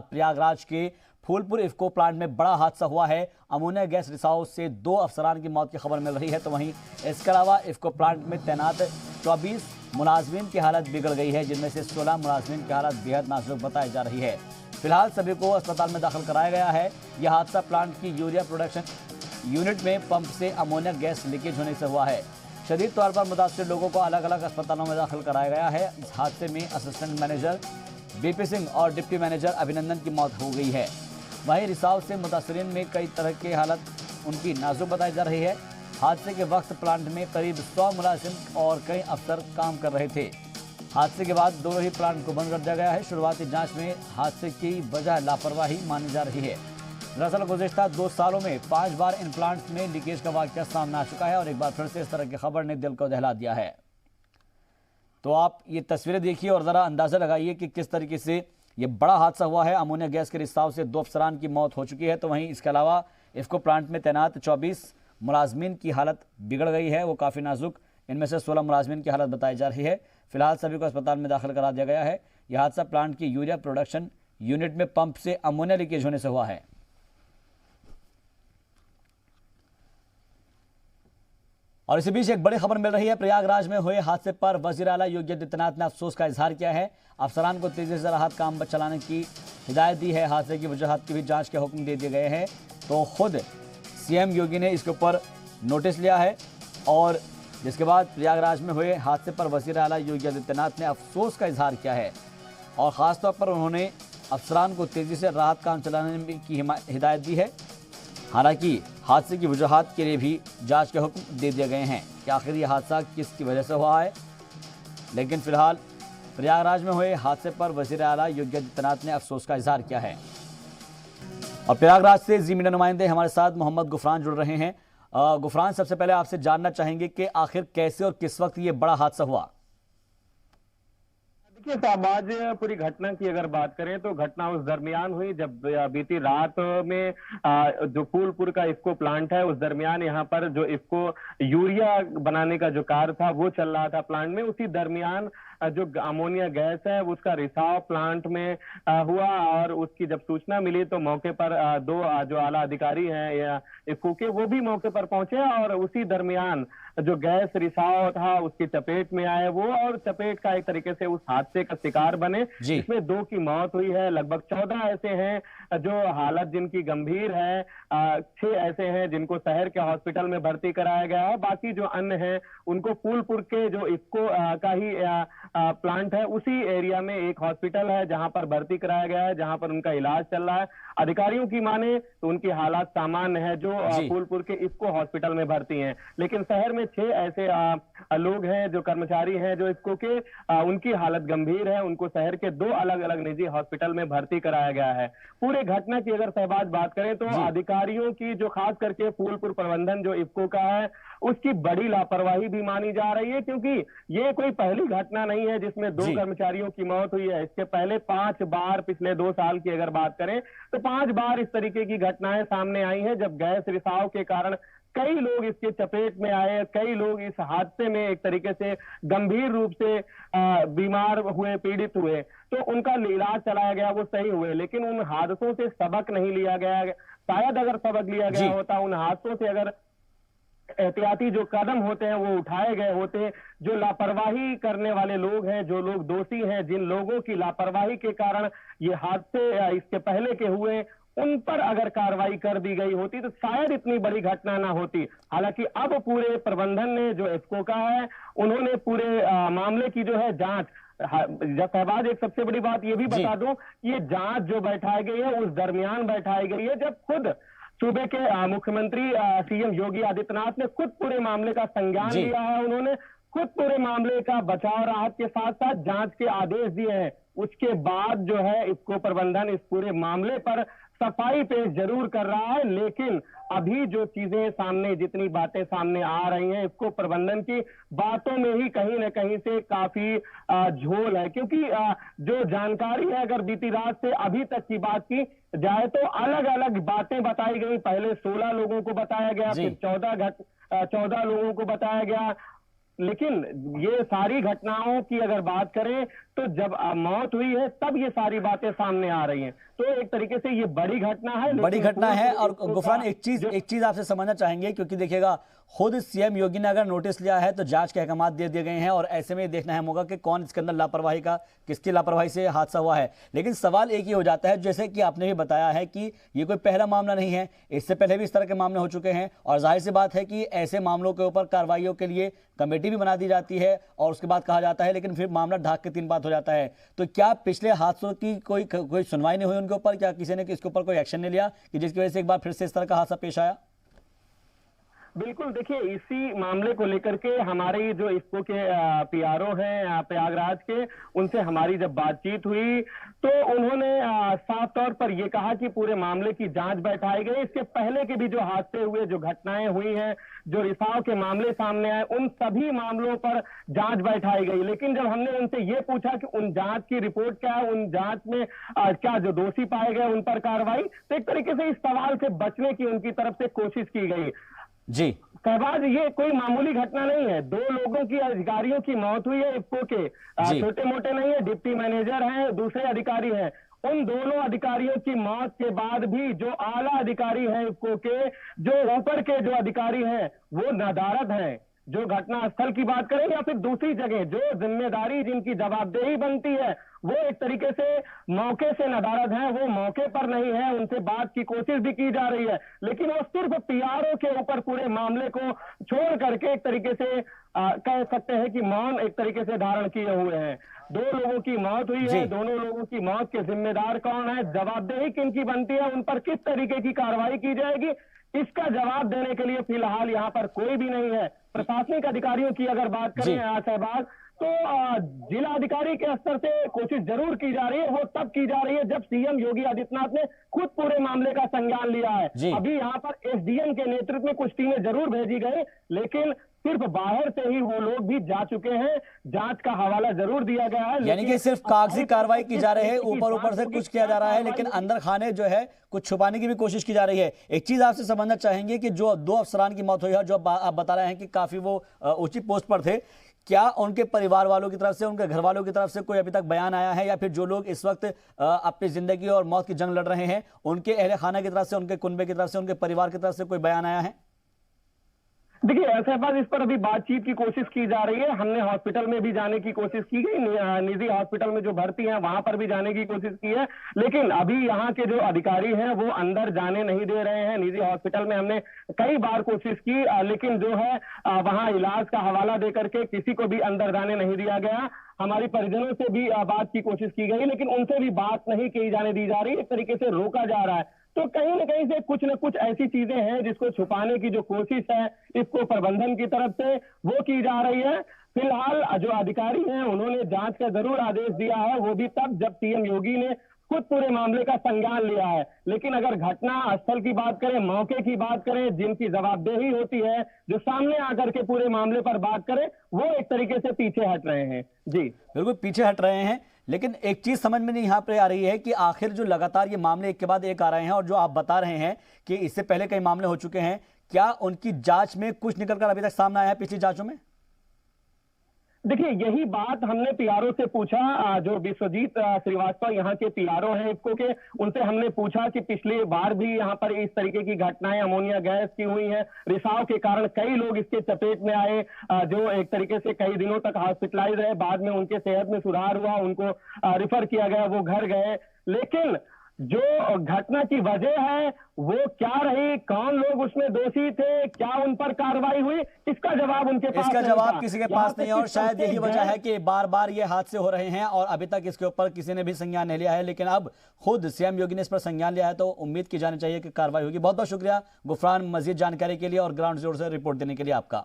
प्रयागराज के फूलपुर इफ्को प्लांट में बड़ा हादसा हुआ है। अमोनिया गैस रिसाव से 2 अफसरान की मौत की खबर मिल रही है। तो वहीं इसके अलावा इफ्को प्लांट में तैनात 24 मुलाजमीन की हालत बिगड़ गई है, जिनमें से 16 मुलाजमीन की हालत बेहद नाजुक बताई जा रही है। फिलहाल सभी को अस्पताल में दाखिल कराया गया है। यह हादसा प्लांट की यूरिया प्रोडक्शन यूनिट में पंप से अमोनिया गैस लीकेज होने से हुआ है। शदीद तौर पर मुतासर लोगों को अलग अलग अस्पतालों में दाखिल कराया गया है। इस हादसे में असिस्टेंट मैनेजर बीपी सिंह और डिप्टी मैनेजर अभिनंदन की मौत हो गई है। वहीं रिसाव से मुतासरीन में कई तरह की हालत उनकी नाजुक बताई जा रही है। हादसे के वक्त प्लांट में करीब 100 मुलाजिम और कई अफसर काम कर रहे थे। हादसे के बाद दोनों ही प्लांट को बंद कर दिया गया है। शुरुआती जांच में हादसे की वजह लापरवाही मानी जा रही है। दरअसल गुज़िश्ता 2 सालों में 5 बार इन प्लांट्स में लीकेज का वाक़या सामने आ चुका है और एक बार फिर से इस तरह की खबर ने दिल को दहला दिया है। तो आप ये तस्वीरें देखिए और ज़रा अंदाज़ा लगाइए कि किस तरीके से ये बड़ा हादसा हुआ है। अमोनिया गैस के रिसाव से 2 अफसरान की मौत हो चुकी है। तो वहीं इसके अलावा इफ्को प्लांट में तैनात 24 मुलाजमीन की हालत बिगड़ गई है, वो काफ़ी नाजुक। इनमें से 16 मुलाजमीन की हालत बताई जा रही है। फिलहाल सभी को अस्पताल में दाखिल करा दिया गया है। यह हादसा प्लांट की यूरिया प्रोडक्शन यूनिट में पंप से अमोनिया लीकेज होने से हुआ है। और इसी बीच एक बड़ी खबर मिल रही है। प्रयागराज में हुए हादसे पर वजीर आला योगी आदित्यनाथ ने अफसोस का इजहार किया है। अफसरान को तेजी से राहत काम चलाने की हिदायत दी है। हादसे की वजूहात की भी जांच के हुक्म दे दिए गए हैं। तो खुद सीएम योगी ने इसके ऊपर नोटिस लिया है और जिसके बाद प्रयागराज में हुए हादसे पर वजीर आला योगी आदित्यनाथ ने अफसोस का इजहार किया है और ख़ासतौर पर उन्होंने अफसरान को तेजी से राहत काम चलाने की हिदायत दी है। हालांकि हादसे की वजूहात के लिए भी जांच के हुक्म दे दिए गए हैं कि आखिर ये हादसा किसकी वजह से हुआ है। लेकिन फिलहाल प्रयागराज में हुए हादसे पर वजीर आला योगी आदित्यनाथ ने अफसोस का इजहार किया है। और प्रयागराज से जी मीडिया नुमाइंदे हमारे साथ मोहम्मद गुफरान जुड़ रहे हैं। गुफरान, सबसे पहले आपसे जानना चाहेंगे कि आखिर कैसे और किस वक्त ये बड़ा हादसा हुआ। देखिए साहब, पूरी घटना की अगर बात करें तो घटना उस दरमियान हुई जब बीती रात में जो फूलपुर का इफ्को प्लांट है, उस दरमियान यहाँ पर जो इफ्को यूरिया बनाने का जो कार्य था वो चल रहा था प्लांट में। उसी दरमियान जो अमोनिया गैस है उसका रिसाव प्लांट में हुआ और उसकी जब सूचना मिली तो मौके पर 2 जो आला अधिकारी हैं इफ्को के, वो भी मौके पर पहुंचे और उसी दरमियान जो गैस रिसाव था उसकी चपेट में आए वो, और चपेट का एक तरीके से उस हादसे का शिकार बने। इसमें 2 की मौत हुई है। लगभग 14 ऐसे हैं जो हालत जिनकी गंभीर है। 6 ऐसे हैं जिनको शहर के हॉस्पिटल में भर्ती कराया गया है। बाकी जो अन्य हैं उनको फूलपुर के जो इफ्को का ही प्लांट है उसी एरिया में एक हॉस्पिटल है जहां पर भर्ती कराया गया है, जहां पर उनका इलाज चल रहा है। अधिकारियों की माने तो उनकी हालात सामान्य है जो फूलपुर के इफ्को हॉस्पिटल में भर्ती हैं। लेकिन शहर में 6 ऐसे लोग हैं जो कर्मचारी हैं जो इफ्को के, उनकी हालत गंभीर है। उनको शहर के 2 अलग अलग निजी हॉस्पिटल में भर्ती कराया गया है। पूरे घटना की अगर सहबाज बात करें तो अधिकारियों की जो खास करके फूलपुर प्रबंधन जो इफ्को का है उसकी बड़ी लापरवाही भी मानी जा रही है, क्योंकि ये कोई पहली घटना नहीं है जिसमें 2 कर्मचारियों की मौत हुई है। इसके पहले 5 बार, पिछले 2 साल की अगर बात करें तो 5 बार इस तरीके की घटनाएं सामने आई हैं जब गैस रिसाव के कारण कई लोग इसके चपेट में आए, कई लोग इस हादसे में एक तरीके से गंभीर रूप से बीमार हुए, पीड़ित हुए। तो उनका इलाज चलाया गया, वो सही हुए, लेकिन उन हादसों से सबक नहीं लिया गया। शायद अगर सबक लिया गया होता, उन हादसों से अगर एहतियाती जो कदम होते हैं वो उठाए गए होते, जो लापरवाही करने वाले लोग हैं, जो लोग दोषी हैं, जिन लोगों की लापरवाही के कारण ये हादसे इसके पहले के हुए, उन पर अगर कार्रवाई कर दी गई होती तो शायद इतनी बड़ी घटना ना होती। हालांकि अब पूरे प्रबंधन ने जो इफ्को का है उन्होंने पूरे मामले की जो है जांच, शहबाज एक सबसे बड़ी बात ये भी बता दूं, ये जांच जो बैठाई गई है उस दरमियान बैठाई गई है जब खुद सूबे के मुख्यमंत्री सीएम योगी आदित्यनाथ ने खुद पूरे मामले का संज्ञान लिया है। उन्होंने खुद पूरे मामले का बचाव राहत के साथ साथ जांच के आदेश दिए हैं। उसके बाद जो है इफ्को प्रबंधन इस पूरे मामले पर सफाई पेश जरूर कर रहा है, लेकिन अभी जो चीजें सामने, जितनी बातें सामने आ रही हैं, इसको प्रबंधन की बातों में ही कहीं ना कहीं से काफी झोल है। क्योंकि जो जानकारी है, अगर बीती रात से अभी तक की बात की जाए तो अलग अलग बातें बताई गई। पहले 16 लोगों को बताया गया, फिर 14 लोगों को बताया गया। लेकिन ये सारी घटनाओं की अगर बात करें तो जब मौत हुई है तब ये सारी बातें सामने आ रही हैं। तो एक तरीके से ये बड़ी घटना है, बड़ी घटना है। और इसको गुफरान, एक चीज आपसे समझना चाहेंगे, क्योंकि देखिएगा खुद सीएम योगी ने अगर नोटिस लिया है तो जांच के अहकाम दे दिए गए हैं, और ऐसे में देखना है होगा कि कौन इसके अंदर लापरवाही का, किसकी लापरवाही से हादसा हुआ है। लेकिन सवाल एक ही हो जाता है, जैसे कि आपने भी बताया है कि ये कोई पहला मामला नहीं है, इससे पहले भी इस तरह के मामले हो चुके हैं, और जाहिर सी बात है कि ऐसे मामलों के ऊपर कार्रवाइयों के लिए कमेटी भी बना दी जाती है और उसके बाद कहा जाता है, लेकिन फिर मामला ढाक के 3 बात हो जाता है। तो क्या पिछले हादसों की कोई सुनवाई नहीं हुई उनके ऊपर? क्या किसी ने इसके ऊपर कोई एक्शन नहीं लिया कि जिसकी वजह से एक बार फिर से इस तरह का हादसा पेश आया? बिल्कुल, देखिए इसी मामले को लेकर के हमारे जो इफ्को के पीआरओ हैं प्रयागराज के, उनसे हमारी जब बातचीत हुई तो उन्होंने साफ तौर पर यह कहा कि पूरे मामले की जांच बैठाई गई। इसके पहले के भी जो हादसे हुए, जो घटनाएं हुई हैं, जो रिसाव के मामले सामने आए, उन सभी मामलों पर जांच बैठाई गई। लेकिन जब हमने उनसे ये पूछा कि उन जांच की रिपोर्ट क्या है, उन जांच में क्या जो दोषी पाए गए उन पर कार्रवाई, तो एक तरीके से इस सवाल से बचने की उनकी तरफ से कोशिश की गई। जी शहबाज, ये कोई मामूली घटना नहीं है। 2 लोगों की, अधिकारियों की मौत हुई है इफ्को के, छोटे मोटे नहीं है, डिप्टी मैनेजर हैं, दूसरे अधिकारी हैं। उन दोनों अधिकारियों की मौत के बाद भी जो आला अधिकारी हैं इफ्को के, जो ऊपर के जो अधिकारी हैं, वो नदारद हैं। जो घटना स्थल की बात करें या फिर दूसरी जगह, जो जिम्मेदारी, जिनकी जवाबदेही बनती है, वो एक तरीके से मौके से नदारद हैं, वो मौके पर नहीं है। उनसे बात की कोशिश भी की जा रही है, लेकिन वो सिर्फ पीआरओ के ऊपर पूरे मामले को छोड़ करके एक तरीके से कह सकते हैं कि मौन एक तरीके से धारण किए हुए हैं। 2 लोगों की मौत हुई है, दोनों लोगों की मौत के जिम्मेदार कौन है, जवाबदेही किनकी बनती है, उन पर किस तरीके की कार्रवाई की जाएगी, इसका जवाब देने के लिए फिलहाल यहाँ पर कोई भी नहीं है। प्रशासनिक अधिकारियों की अगर बात करें शहबाज, तो जिला अधिकारी के स्तर से कोशिश जरूर की जा रही है। वो तब की जा रही है जब सीएम योगी आदित्यनाथ ने खुद पूरे मामले का संज्ञान लिया है। अभी यहाँ पर एसडीएम के नेतृत्व में कुछ टीमें जरूर भेजी गई, लेकिन सिर्फ बाहर से ही वो लोग भी जा चुके हैं, जांच का हवाला जरूर दिया गया है। यानी कि सिर्फ कागजी कार्रवाई की जा रही है, ऊपर से कुछ किया जा रहा है, लेकिन अंदर खाने जो है कुछ छुपाने की भी कोशिश की जा रही है। एक चीज आपसे समझना चाहेंगे कि जो 2 अफसरान की मौत हुई है, जो आप बता रहे हैं कि काफी वो ऊंची पोस्ट पर थे, क्या उनके परिवार वालों की तरफ से, उनके घर वालों की तरफ से कोई अभी तक बयान आया है, या फिर जो लोग इस वक्त अपनी जिंदगी और मौत की जंग लड़ रहे हैं, उनके अहले खाना की तरफ से, उनके कुनबे की तरफ से, उनके परिवार की तरफ से कोई बयान आया है? देखिए शहबाज, इस पर अभी बातचीत की कोशिश की जा रही है। हमने हॉस्पिटल में भी जाने की कोशिश की गई, निजी हॉस्पिटल में जो भर्ती हैं वहां पर भी जाने की कोशिश की है, लेकिन अभी यहाँ के जो अधिकारी हैं वो अंदर जाने नहीं दे रहे हैं। निजी हॉस्पिटल में हमने कई बार कोशिश की, लेकिन जो है वहां इलाज का हवाला दे करके किसी को भी अंदर जाने नहीं दिया गया। हमारी परिजनों से भी बात की कोशिश की गई, लेकिन उनसे भी बात नहीं की जाने दी जा रही, एक तरीके से रोका जा रहा है। तो कहीं न कहीं से कुछ न कुछ ऐसी चीजें हैं जिसको छुपाने की जो कोशिश है इसको प्रबंधन की तरफ से वो की जा रही है। फिलहाल जो अधिकारी हैं उन्होंने जांच का जरूर आदेश दिया है, वो भी तब जब सीएम योगी ने खुद पूरे मामले का संज्ञान लिया है। लेकिन अगर घटना स्थल की बात करें, मौके की बात करें, जिनकी जवाबदेही होती है, जो सामने आकर के पूरे मामले पर बात करें, वो एक तरीके से पीछे हट रहे हैं। जी बिल्कुल पीछे हट रहे हैं। लेकिन एक चीज समझ में नहीं यहाँ पे आ रही है कि आखिर जो लगातार ये मामले एक के बाद एक आ रहे हैं, और जो आप बता रहे हैं कि इससे पहले कई मामले हो चुके हैं, क्या उनकी जांच में कुछ निकलकर अभी तक सामने आया है पिछली जांचों में? देखिए यही बात हमने पीआरओ से पूछा, जो विश्वजीत श्रीवास्तव यहाँ के पीआरओ हैं इफ्को के, उनसे हमने पूछा कि पिछली बार भी यहाँ पर इस तरीके की घटनाएं अमोनिया गैस की हुई हैं, रिसाव के कारण कई लोग इसके चपेट में आए, जो एक तरीके से कई दिनों तक हॉस्पिटलाइज रहे, बाद में उनके सेहत में सुधार हुआ, उनको रिफर किया गया, वो घर गए। लेकिन जो घटना की वजह है वो क्या रही, कौन लोग उसमें दोषी थे, क्या उन पर कार्रवाई हुई, इसका जवाब उनके पास इसका जवाब किसी के पास नहीं है। और शायद यही वजह है कि बार बार ये हादसे हो रहे हैं और अभी तक इसके ऊपर किसी ने भी संज्ञान नहीं लिया है। लेकिन अब खुद सीएम योगी ने इस पर संज्ञान लिया है, तो उम्मीद की जानी चाहिए कि कार्रवाई होगी। बहुत बहुत शुक्रिया गुफरान, मजीद जानकारी के लिए और ग्राउंड जीरो से रिपोर्ट देने के लिए आपका।